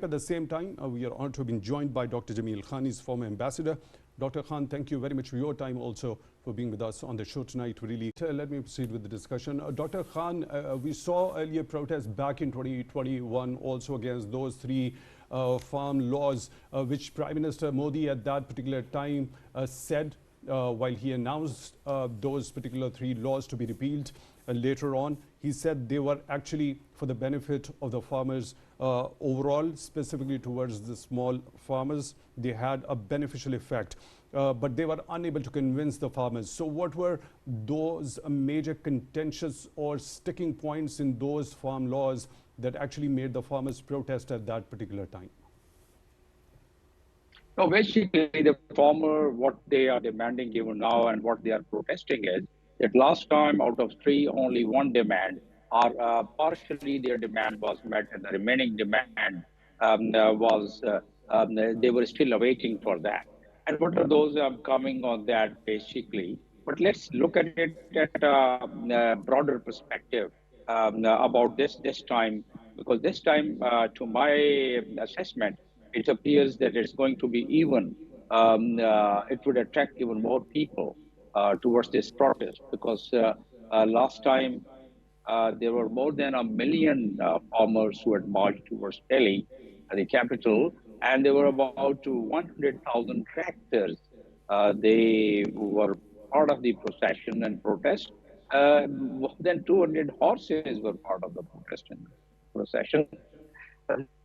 At the same time, we are honored to have been joined by Dr. Jamil Khan, his former ambassador. Dr. Khan, thank you very much for your time, also for being with us on the show tonight. Really, let me proceed with the discussion. Dr. Khan, we saw earlier protests back in 2021 also against those three farm laws, which Prime Minister Modi at that particular time said while he announced those particular three laws to be repealed. Later on, he said they were actually for the benefit of the farmers overall, specifically towards the small farmers. They had a beneficial effect, but they were unable to convince the farmers. So what were those major contentious or sticking points in those farm laws that actually made the farmers protest at that particular time? No, basically the farmer, what they are demanding even now and what they are protesting is that last time out of three, only one demand, or partially their demand was met, and the remaining demand they were still awaiting for that. And what are those coming on that basically? But let's look at it at a broader perspective about this time, because this time, to my assessment, it appears that it's going to be even. It would attract even more people towards this protest, because last time there were more than 1 million farmers who had marched towards Delhi, the capital, and there were about 100,000 tractors. They were part of the procession and protest. More than 200 horses were part of the protest and procession.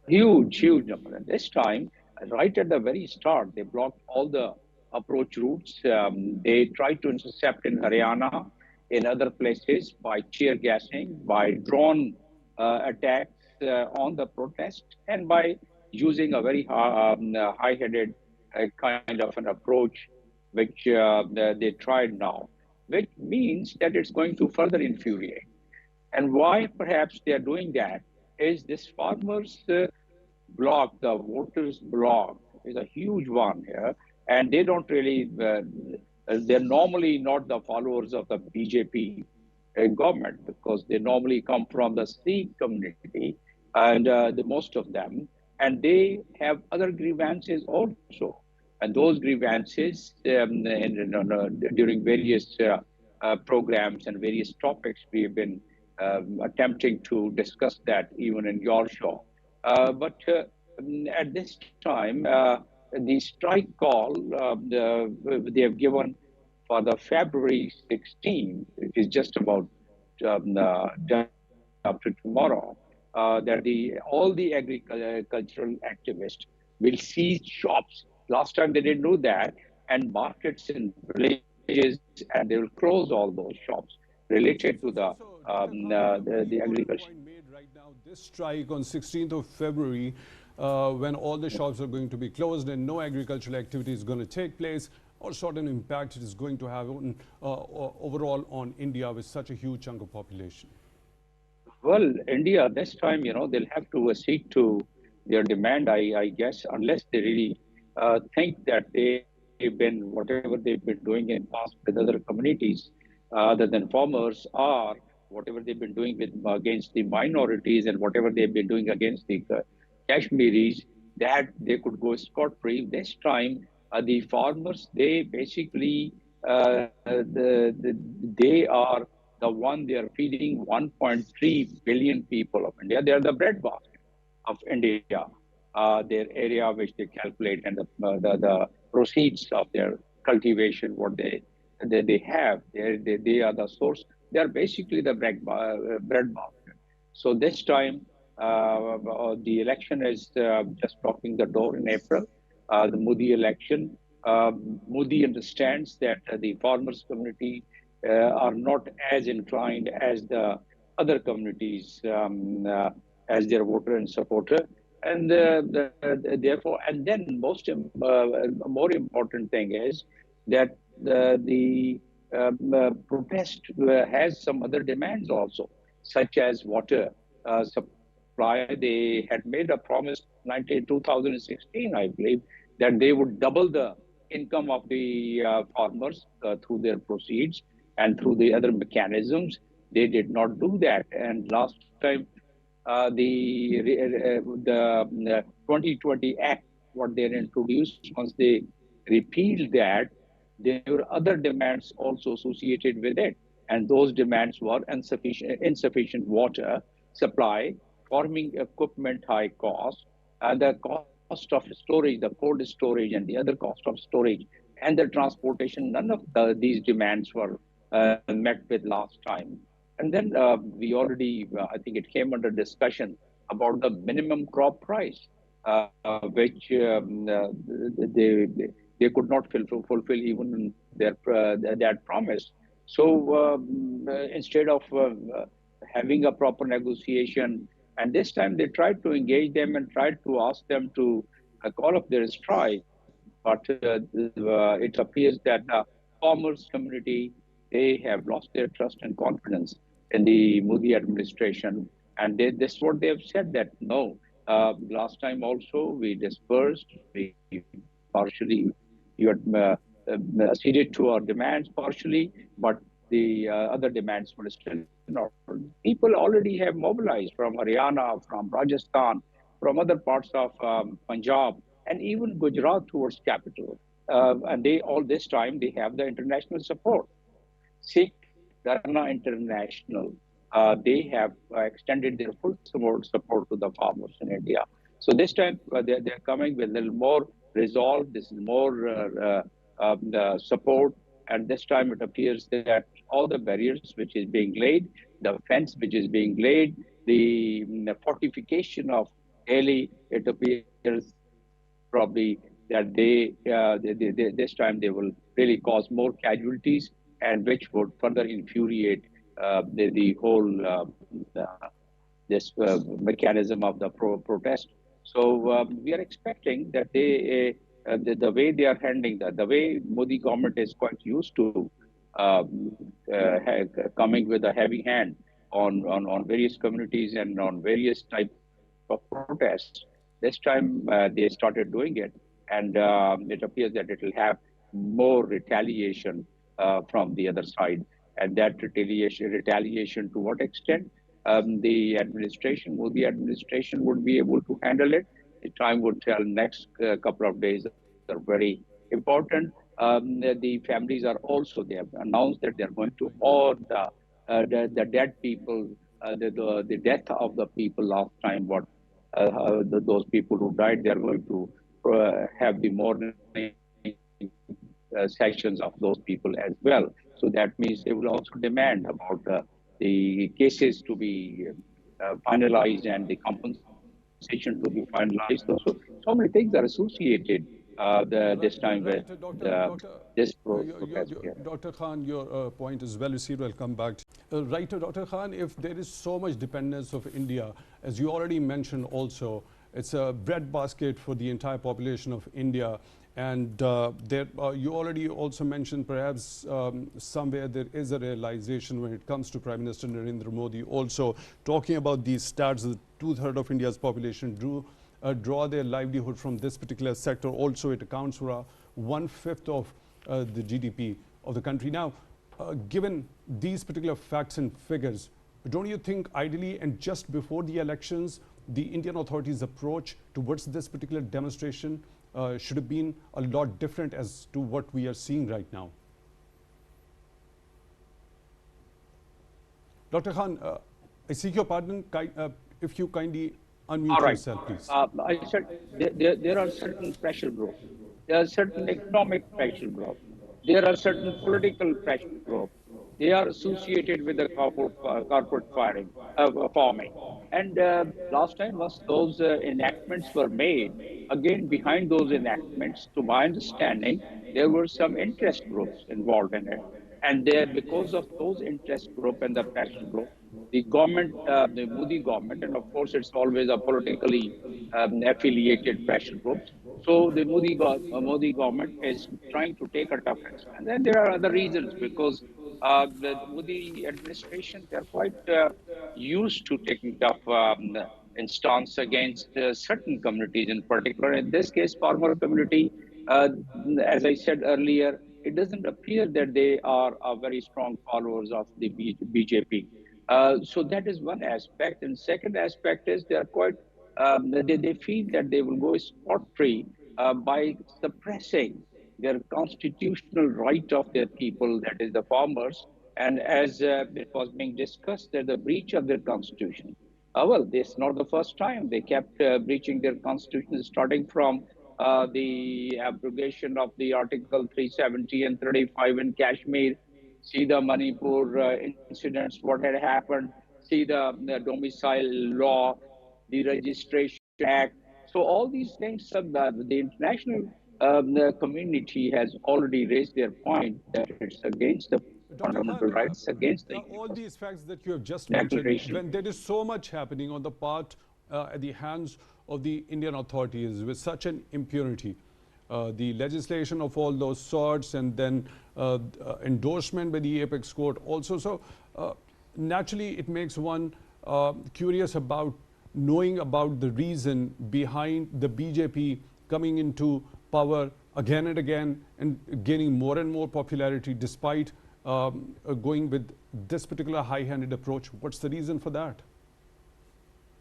Huge number. And this time, right at the very start, they blocked all the approach routes. They tried to intercept in Haryana, in other places, by tear gassing, by drone attacks on the protest, and by using a very high-headed kind of an approach, which they tried now, which means that it's going to further infuriate. And why perhaps they are doing that is this farmers block, the voters block, is a huge one here. And they don't really, they're normally not the followers of the BJP government, because they normally come from the Sikh community, and the most of them, and they have other grievances also. And those grievances during various programs and various topics, we have been attempting to discuss that even in your show. But at this time, the strike call they have given for the February 16, which is just about after tomorrow, that all the agricultural activists will seize shops. Last time they didn't do that, and markets in villages, and they will close all those shops related to the agriculture. Right now, this strike on 16th of February, when all the shops are going to be closed and no agricultural activity is going to take place, what sort of impact it is going to have on, overall on India with such a huge chunk of population? Well, India, this time, they'll have to accede to their demand, I guess, unless they really think that whatever they've been doing in past with other communities, other than farmers, or whatever they've been doing against the minorities, and whatever they've been doing against the Kashmiris, that they could go scot-free. This time, the farmers, they basically, they are the one, they are feeding 1.3 billion people of India. They are the breadbasket of India, their area which they calculate, and the proceeds of their cultivation, what they have, they are the source. They are basically the breadbasket. So this time, the election is just knocking the door in April, the Modi election. Modi understands that the farmers community are not as inclined as the other communities as their voter and supporter. And therefore, and then more important thing is that the protest has some other demands also, such as water supply. They had made a promise in 2016, I believe, that they would double the income of the farmers through their proceeds and through the other mechanisms. They did not do that. And last time, the 2020 Act, what they introduced, once they repealed that, there were other demands also associated with it. And those demands were insufficient water supply, farming equipment high cost, the cost of storage, the cold storage, and the other cost of storage, and the transportation. None of these demands were met with last time. And then we already, I think it came under discussion about the minimum crop price, which they could not fulfill even that promise. So instead of having a proper negotiation, and this time they tried to engage them and tried to ask them to call up their strike, but it appears that the farmers community, they have lost their trust and confidence in the Modi administration, and this is what they have said, that no, last time also we dispersed, we partially, you had acceded to our demands partially, but the other demands were still not. People already have mobilized from Haryana, from Rajasthan, from other parts of Punjab, and even Gujarat towards capital. And they all this time they have the international support. Sikh Dharna International, they have extended their full support to the farmers in India. So this time they're coming with a little more resolve. This is more support. And this time it appears that all the barriers which is being laid, the fence which is being laid, the fortification of Delhi, it appears probably that this time they will really cause more casualties, and which would further infuriate the whole this mechanism of the protest. So we are expecting that the way they are handling that, the way Modi government is quite used to coming with a heavy hand on various communities and on various type of protests. This time they started doing it, and it appears that it will have more retaliation from the other side. And that retaliation to what extent the administration, Modi administration, would be able to handle it. The time would tell. Next couple of days are very important. The families are also, they have announced that they're going to honour the dead people, the death of the people last time, what those people who died, they are going to have the mourning sections of those people as well. So that means they will also demand about the cases to be finalized and the compensation to be finalized. So many things are associated this time with this protest here. Dr. Khan, your point is well received. I'll come back. Right, Dr. Khan, if there is so much dependence of India, as you already mentioned also, it's a breadbasket for the entire population of India. And you already also mentioned perhaps somewhere there is a realization when it comes to Prime Minister Narendra Modi also talking about these stats that 2/3 of India's population draw their livelihood from this particular sector. Also, it accounts for 1/5 of the GDP of the country. Now, given these particular facts and figures, don't you think ideally and just before the elections, the Indian authorities' approach towards this particular demonstration should have been a lot different as to what we are seeing right now? Dr. Khan, I seek your pardon. If you kindly unmute yourself, please. I said there are certain pressure groups. There are certain economic pressure groups. There are certain political pressure groups. They are associated with the corporate farming. And last time, once those enactments were made, again, behind those enactments, to my understanding, there were some interest groups involved in it. And there, because of those interest group and the pressure group, the government, the Modi government, and of course, it's always a politically affiliated pressure groups. So the Modi government is trying to take a tough action. And then there are other reasons, because the Modi administration, they're quite used to taking tough stance against certain communities in particular. In this case, farmer community, as I said earlier, it doesn't appear that they are very strong followers of the BJP. So that is one aspect. And second aspect is they are quite, they feel that they will go spot-free by suppressing their constitutional right of their people, that is the farmers. And as it was being discussed, that the breach of their constitution. Well, this is not the first time. They kept breaching their constitution, starting from the abrogation of the Article 370 and 35 in Kashmir. See the Manipur incidents, what had happened. See the domicile law, the registration act. So all these things, the international community has already raised their point that it's against the Dr. fundamental Khan, rights, against the all Universal these facts that you have just mentioned, Declaration. when there is so much happening on the part, at the hands of the Indian authorities with such an impunity, the legislation of all those sorts, and then endorsement by the apex court also. So naturally, it makes one curious about knowing about the reason behind the BJP coming into power again and again and gaining more and more popularity despite going with this particular high-handed approach. What's the reason for that?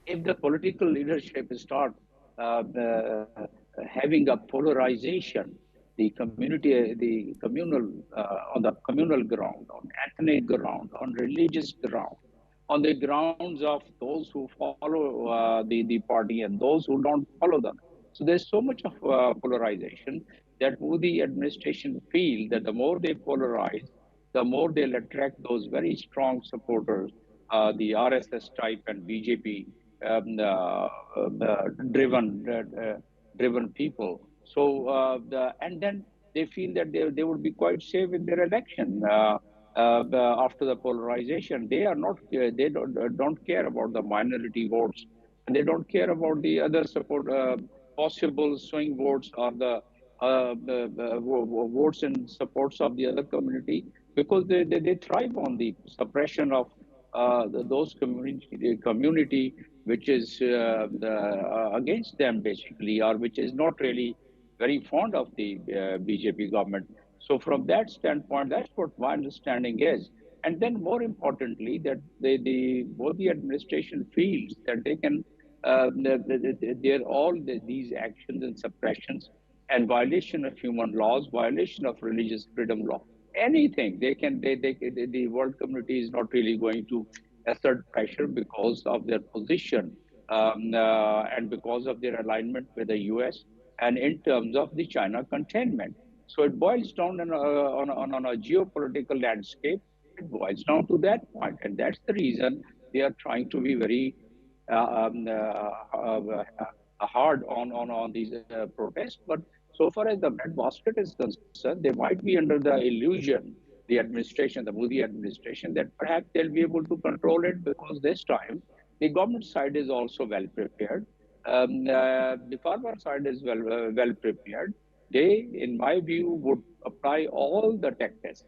If the political leadership start having a polarization, the communal, on the communal ground, on ethnic ground, on religious ground, on the grounds of those who follow the party and those who don't follow them. So there's so much of polarization that Modi administration feel that the more they polarize, the more they'll attract those very strong supporters, the RSS type and BJP driven driven people. So and then they feel that they would be quite safe in their election. After the polarization, they are not don't care about the minority votes, and they don't care about the other support possible swing votes or the votes in supports of the other community, because they thrive on the suppression of those community which is against them basically, or which is not really very fond of the BJP government. So from that standpoint, that's what my understanding is. And then more importantly, that the Modi administration feels that they can, they're all these actions and suppressions and violation of human laws, violation of religious freedom law, anything they can, the world community is not really going to assert pressure because of their position and because of their alignment with the US and in terms of the China containment. So it boils down on a geopolitical landscape. It boils down to that point, and that's the reason they are trying to be very hard on these protests. But so far as the breadbasket is concerned, they might be under the illusion, the administration, the Modi administration, that perhaps they'll be able to control it because this time the government side is also well prepared. The farmer side is well prepared. They, in my view, would apply all the tactics,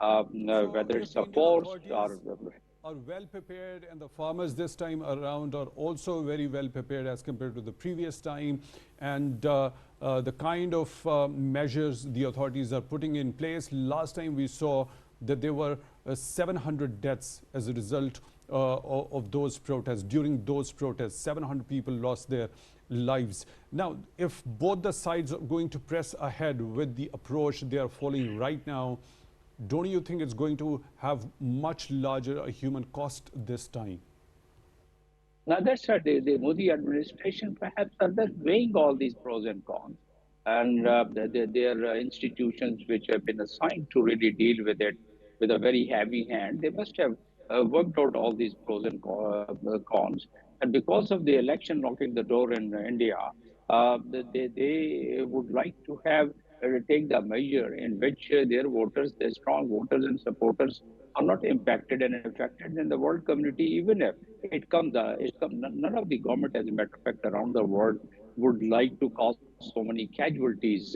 So whether if it's the a Indian force or authorities are well prepared and the farmers this time around are also very well prepared as compared to the previous time, and the kind of measures the authorities are putting in place. Last time we saw that there were 700 deaths as a result of those protests. During those protests, 700 people lost their lives. Now, if both the sides are going to press ahead with the approach they are following right now, don't you think it's going to have much larger a human cost this time? now, that's right. The Modi administration perhaps are just weighing all these pros and cons, and their institutions which have been assigned to really deal with it with a very heavy hand, they must have worked out all these pros and cons. And because of the election knocking the door in India, they would like to have take the measure in which their voters, their strong voters and supporters, are not impacted and affected in the world community, even if none of the government, as a matter of fact, around the world would like to cause so many casualties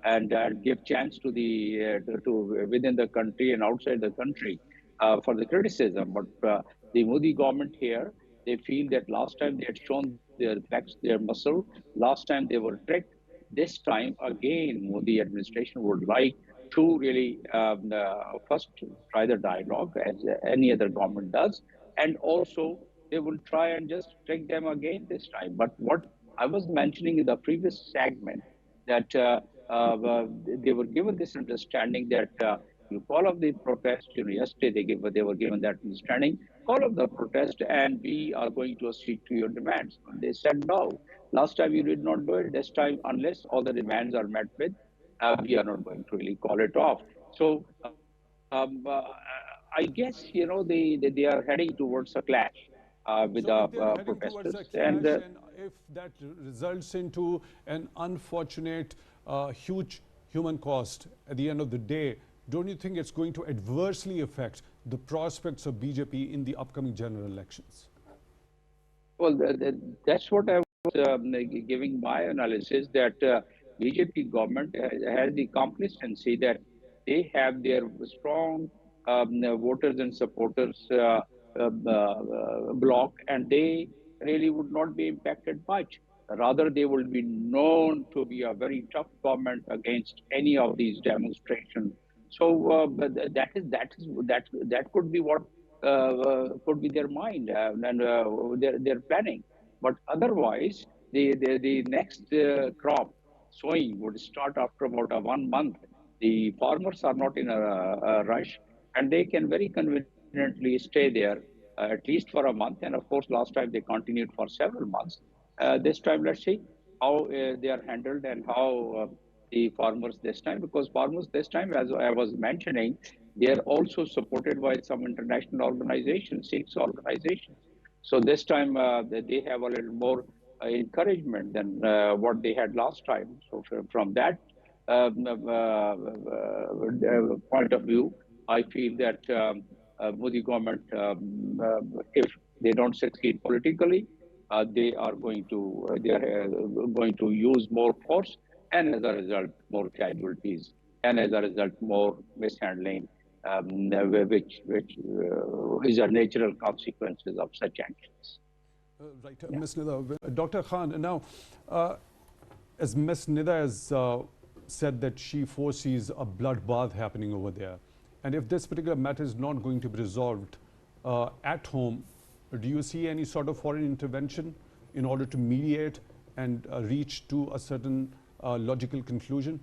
and give chance to the to within the country and outside the country for the criticism. But the Modi government here, they feel that last time they had shown their flex, their muscle. Last time they were tricked. This time again, Modi administration would like to really first try the dialogue as any other government does, and also they will try and just take them again this time. But what I was mentioning in the previous segment, that they were given this understanding that you call off the protest. Yesterday they were given that understanding. Call off the protest, and we are going to accede to your demands. And they said no. Last time you did not do it. This time, unless all the demands are met with, we are not going to really call it off. So I guess they are heading towards a clash with the So if they're heading towards protesters, a and clash, and if that results into an unfortunate, huge human cost at the end of the day, don't you think it's going to adversely affect the prospects of BJP in the upcoming general elections? well, that's what I was giving my analysis, that BJP government has the complacency that they have their strong voters and supporters block, and they really would not be impacted much. Rather, they will be known to be a very tough government against any of these demonstrations. So, but that could be what could be their mind, and their planning. But otherwise, the next crop sowing would start after about 1 month. The farmers are not in a rush, and they can very conveniently stay there at least for a month. And of course, last time they continued for several months. This time, let's see how they are handled, and how the farmers this time, because farmers this time, as I was mentioning, they are also supported by some international organizations, six organizations. So this time they have a little more encouragement than what they had last time. So from that point of view, I feel that Modi government, if they don't succeed politically, they are going to use more force, and as a result, more casualties, and as a result, more mishandling, which is a natural consequences of such actions. Right, Yeah. Ms. Nida. Dr. Khan, now, as Ms. Nida has said that she foresees a bloodbath happening over there, and if this particular matter is not going to be resolved at home, do you see any sort of foreign intervention in order to mediate and reach to a certain logical conclusion?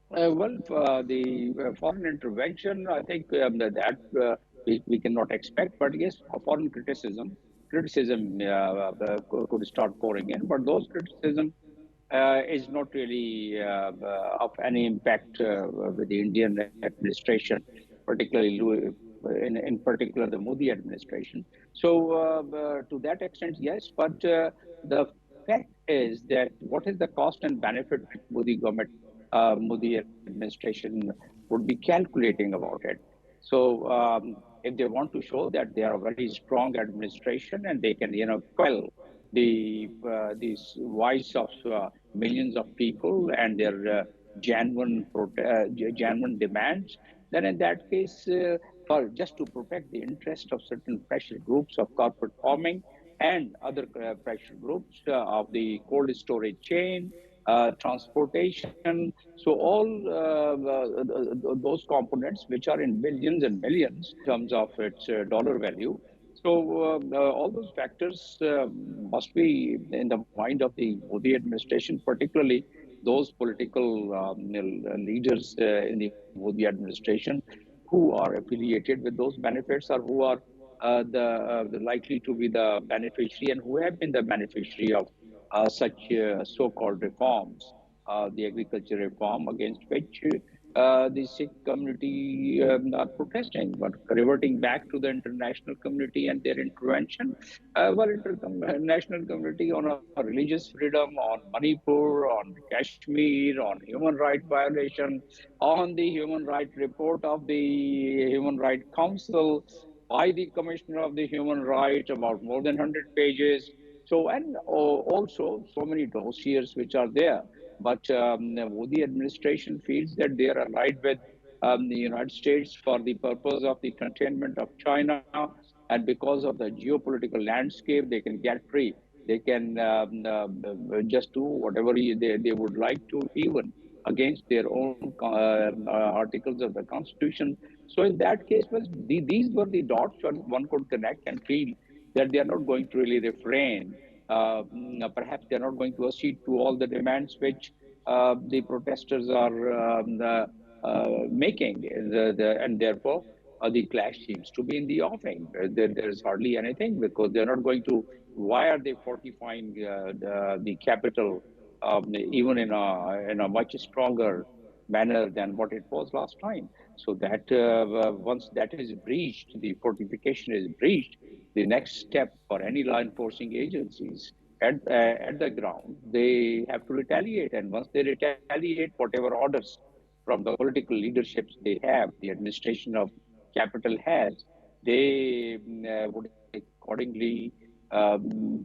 Well, the foreign intervention, I think we cannot expect. But yes, foreign criticism could start pouring in. But those criticism is not really of any impact with the Indian administration, particularly in particular the Modi administration. So to that extent, yes. But the fact is that what is the cost and benefit which Modi administration would be calculating about it. So if they want to show that they are a very strong administration, and they can, quell these voice of millions of people and their genuine demands, then in that case, for just to protect the interest of certain pressure groups of corporate farming and other pressure groups of the cold storage chain, transportation. So all those components, which are in billions and millions in terms of its dollar value. So all those factors must be in the mind of the Modi administration, particularly those political leaders in the Modi administration who are affiliated with those benefits, or who are the likely to be the beneficiary, and who have been the beneficiary of such so-called reforms, the agriculture reform against which the Sikh community are protesting. But reverting back to the international community and their intervention, well, international community on a religious freedom, on Manipur, on Kashmir, on human rights violation, on the human rights report of the Human Rights Council by the Commissioner of the Human Rights, about more than 100 pages. So, and also so many dossiers which are there. But the Modi administration feels that they are allied with the United States for the purpose of the containment of China. And because of the geopolitical landscape, they can get free. They can just do whatever they would like to, even against their own articles of the Constitution. So in that case, these were the dots one could connect and feel that they are not going to really refrain. Perhaps they are not going to accede to all the demands which the protesters are making, and therefore the clash seems to be in the offing. There's hardly anything because they're not going to. Why are they fortifying the capital even in a much stronger manner than what it was last time? So that once that is breached, the fortification is breached, the next step for any law enforcing agencies at the ground, they have to retaliate. And once they retaliate, whatever orders from the political leaderships they have, the administration of capital has, they would accordingly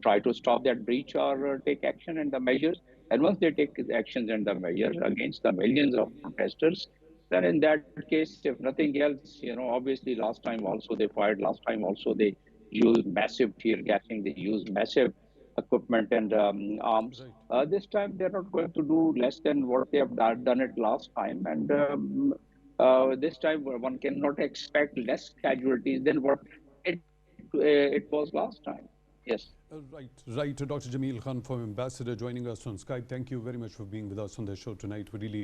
try to stop that breach or take action and the measures. And once they take actions and the measures against the millions of protesters, then in that case, if nothing else, obviously last time also they fired, last time also they used massive tear gassing, they used massive equipment and arms. Right. This time they're not going to do less than what they have done it last time. And this time one cannot expect less casualties than what it was last time. Yes. Right. Dr. Jamil Khan, former ambassador, joining us on Skype. Thank you very much for being with us on the show tonight. We really